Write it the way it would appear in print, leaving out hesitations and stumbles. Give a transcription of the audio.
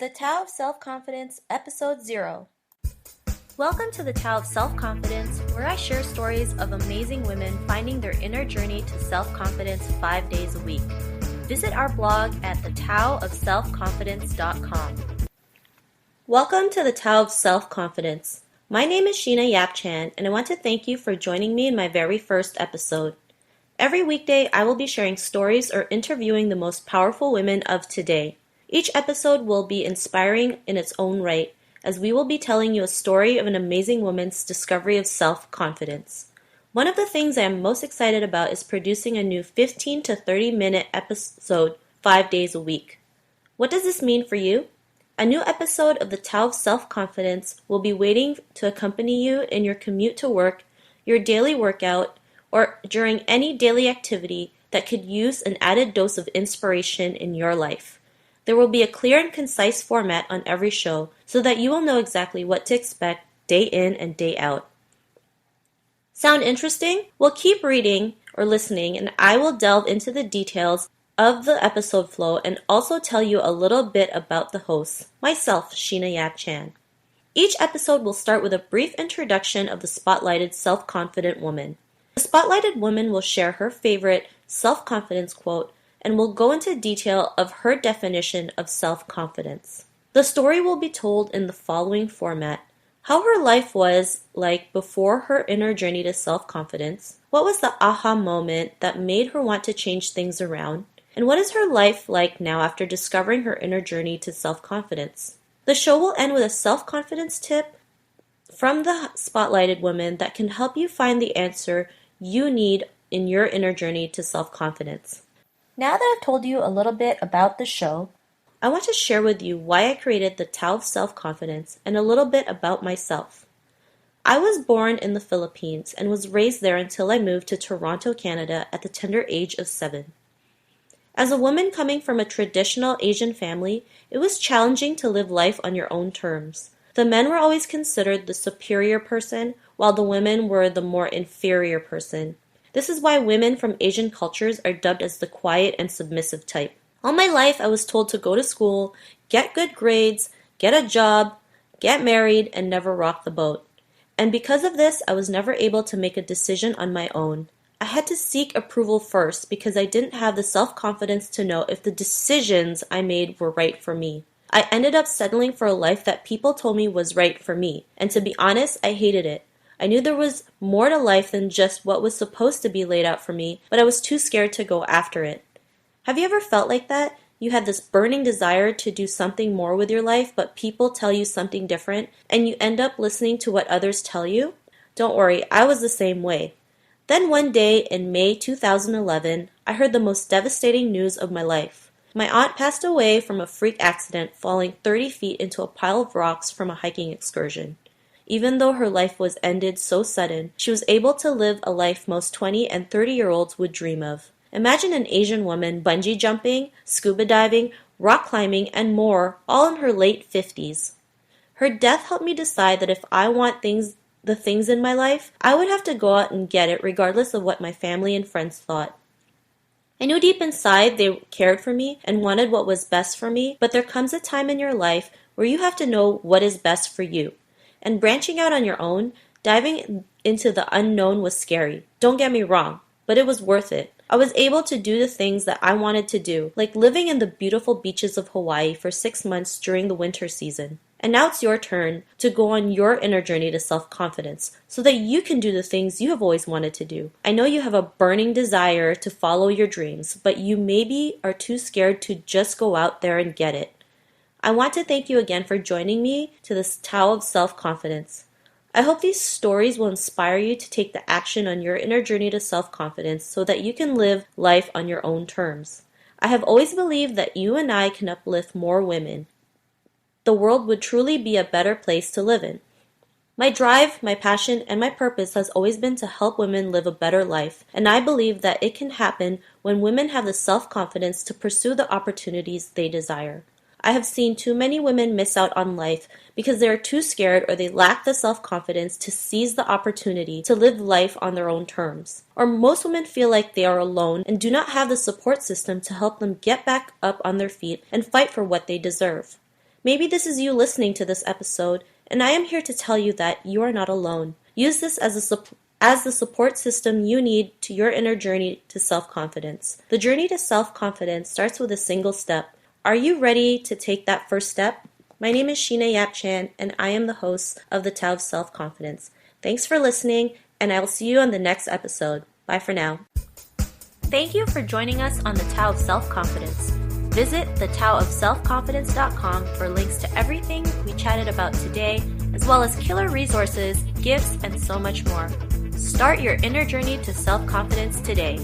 The Tao of Self Confidence, Episode 0. Welcome to the Tao of Self Confidence, where I share stories of amazing women finding their inner journey to self-confidence 5 days a week. Visit our blog at thetaoofselfconfidence.com. Welcome to the Tao of Self Confidence. My name is Sheena Yap, and I want to thank you for joining me in my very first episode. Every weekday, I will be sharing stories or interviewing the most powerful women of today. Each episode will be inspiring in its own right, as we will be telling you a story of an amazing woman's discovery of self-confidence. One of the things I am most excited about is producing a new 15 to 30-minute episode 5 days a week. What does this mean for you? A new episode of the Tao of Self-Confidence will be waiting to accompany you in your commute to work, your daily workout, or during any daily activity that could use an added dose of inspiration in your life. There will be a clear and concise format on every show so that you will know exactly what to expect day in and day out. Sound interesting? Well, keep reading or listening and I will delve into the details of the episode flow and also tell you a little bit about the host, myself, Sheena Yap. Each episode will start with a brief introduction of the spotlighted self-confident woman. The spotlighted woman will share her favorite self-confidence quote and will go into detail of her definition of self-confidence. The story will be told in the following format: how her life was like before her inner journey to self-confidence, what was the aha moment that made her want to change things around, and what is her life like now after discovering her inner journey to self-confidence. The show will end with a self-confidence tip from the spotlighted woman that can help you find the answer you need in your inner journey to self-confidence. Now that I've told you a little bit about the show, I want to share with you why I created the Tao of Self-Confidence and a little bit about myself. I was born in the Philippines and was raised there until I moved to Toronto, Canada at the tender age of 7. As a woman coming from a traditional Asian family, it was challenging to live life on your own terms. The men were always considered the superior person, while the women were the more inferior person. This is why women from Asian cultures are dubbed as the quiet and submissive type. All my life I was told to go to school, get good grades, get a job, get married, and never rock the boat. And because of this, I was never able to make a decision on my own. I had to seek approval first because I didn't have the self-confidence to know if the decisions I made were right for me. I ended up settling for a life that people told me was right for me, and to be honest, I hated it. I knew there was more to life than just what was supposed to be laid out for me, but I was too scared to go after it. Have you ever felt like that? You had this burning desire to do something more with your life, but people tell you something different, and you end up listening to what others tell you? Don't worry, I was the same way. Then one day in May 2011, I heard the most devastating news of my life. My aunt passed away from a freak accident falling 30 feet into a pile of rocks from a hiking excursion. Even though her life was ended so sudden, she was able to live a life most 20 and 30-year-olds would dream of. Imagine an Asian woman bungee jumping, scuba diving, rock climbing, and more, all in her late 50s. Her death helped me decide that if I want the things in my life, I would have to go out and get it regardless of what my family and friends thought. I knew deep inside they cared for me and wanted what was best for me, but there comes a time in your life where you have to know what is best for you. And branching out on your own, diving into the unknown was scary. Don't get me wrong, but it was worth it. I was able to do the things that I wanted to do, like living in the beautiful beaches of Hawaii for 6 months during the winter season. And now it's your turn to go on your inner journey to self-confidence so that you can do the things you have always wanted to do. I know you have a burning desire to follow your dreams, but you maybe are too scared to just go out there and get it. I want to thank you again for joining me to this Tao of Self-Confidence. I hope these stories will inspire you to take the action on your inner journey to self-confidence so that you can live life on your own terms. I have always believed that you and I can uplift more women. The world would truly be a better place to live in. My drive, my passion, and my purpose has always been to help women live a better life, and I believe that it can happen when women have the self-confidence to pursue the opportunities they desire. I have seen too many women miss out on life because they are too scared or they lack the self-confidence to seize the opportunity to live life on their own terms. Or most women feel like they are alone and do not have the support system to help them get back up on their feet and fight for what they deserve. Maybe this is you listening to this episode, and I am here to tell you that you are not alone. Use this as the support system you need to your inner journey to self-confidence. The journey to self-confidence starts with a single step. Are you ready to take that first step? My name is Sheena Yap, and I am the host of the Tao of Self Confidence. Thanks for listening, and I will see you on the next episode. Bye for now. Thank you for joining us on the Tao of Self Confidence. Visit thetaoofselfconfidence.com for links to everything we chatted about today, as well as killer resources, gifts, and so much more. Start your inner journey to self-confidence today.